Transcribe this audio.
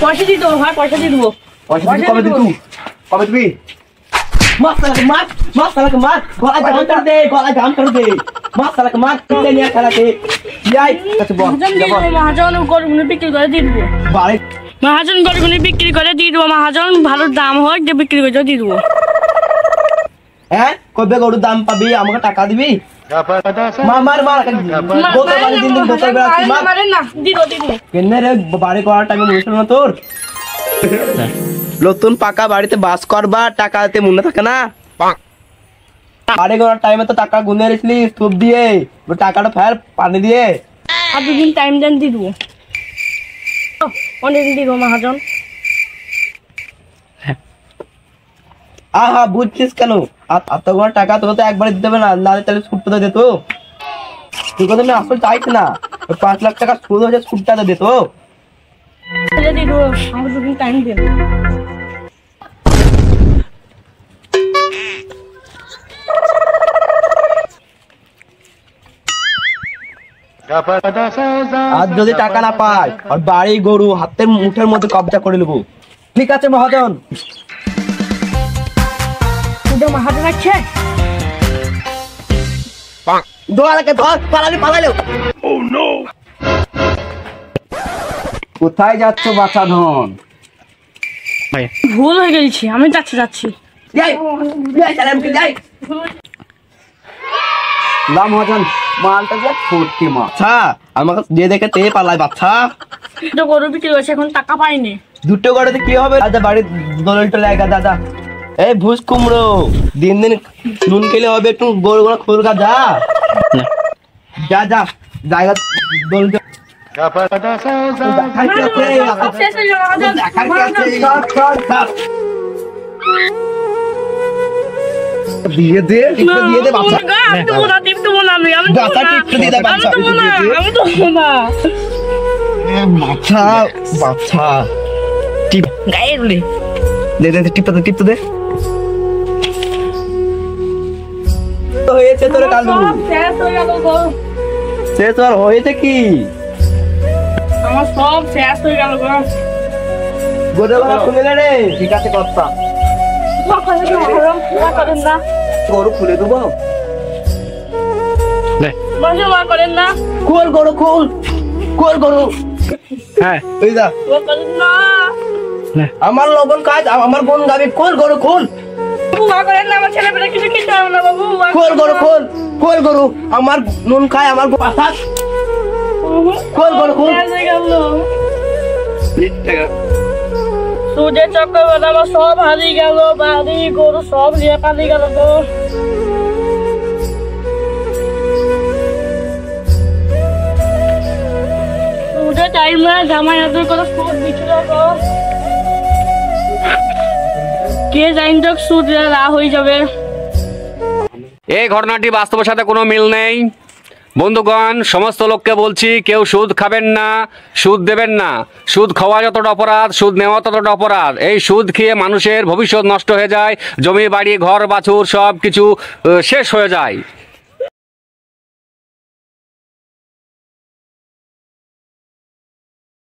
পয়সা দিয়ে দেবো ভাই, পয়সা দিয়ে দেবো। কবে দিবি? মার গলা জাম করে দে মার কিনে নিয়ে খেলাতে মহাজন গরুগুলো বিক্রি করে দিয়ে দেবো। মহাজন গরুগুলো বিক্রি করে দিয়ে দেবো। মহাজন ভালো দাম হয় যে বিক্রি করে দিয়ে দেবো। হ্যাঁ কবে গরুর দাম পাবি? আমাকে টাকা দিবি? বাড়ি করার টাইমে মনে ছিল না তোর? নতুন পাকা বাড়িতে বাস করবা, টাকা দিতে মনে থাকে না? বাড়ি করার টাইমে তো টাকা গুনে রেখলি স্তূপ দিয়ে, টাকাটা ফের পানি দিয়ে। আর দুদিন টাইম দেন দিয়ে দেবো। অনেকদিন দিয়ে দেবো মহাজন। আহা বুঝছিস কেন? এতগুলো টাকা তোকে তো একবারে দিতে হবে না, নাহলে তাহলে সুদ তো দিত। তুই কথা আমি আসলে চাইছি না, 5 লাখ টাকা সুদ হচ্ছে, সুদটা তো দিত। আমাকে দুদিন টাইম দেন। আর যদি টাকা না পাই আর বাড়ি গরু হাতের মুঠের মধ্যে কবজা করে নেবো। ঠিক আছে মহাজন। মহাজন আছে কোথায় যাচ্ছ বাছা ধন? ভুল হয়ে গেছি, আমি যাচ্ছি। মহাজন মালটা ছোট্টি মাছা আমাকে যে দেখে তে পালায় বাচ্চা। গরু বিক্রি করেছে, এখন টাকা পাইনি। দুটো গরুতে কি হবে? দাদা বাড়ির দোল টোলে দাদা এই ভুজ কুমড়ো দিন নুন খেলে হবে, একটু গরু গরু খুলকা যা জায়গা দোল দিয়ে দে বাচ্চা, বাচ্চা টিপতে দে। হয়েছে তোর কালু শেষ আর হয়েছে কি? আমার সব শেষ হয়ে গেল খুলে রে। ঠিক আছে কথা গরু খুলে দেবো। করেন না, খোল গরু খোল গরু। হ্যাঁ আমার লবণ কাজ, আমার বোন গাবি। খোল গরু খোল। খোল গরু আমার নুন খায়, আমার খোল গরু খোল। সুদের চক্কর আমার সব হারিয়ে গেল, বাড়ি গরু সব নিয়ে পালিয়ে গেল তো। সুদের টাইমে জামাই আদর করে সুদ দিচ্ছিল তো। কে জানি তো সুদ রা হয়ে যাবে। এই ঘটনাটি বাস্তবের সাথে কোনো মিল নেই। বন্ধুগণ, সমস্ত লোককে বলছি, কেউ সুদ খাবেন না, সুদ দেবেন না। সুদ খাওয়া যতটা অপরাধ, সুদ নেওয়া ততটা অপরাধ। এই সুদ খেয়ে মানুষের ভবিষ্যৎ নষ্ট হয়ে যায়, জমি বাড়ি ঘর বাছুর সব কিছু শেষ হয়ে যায়।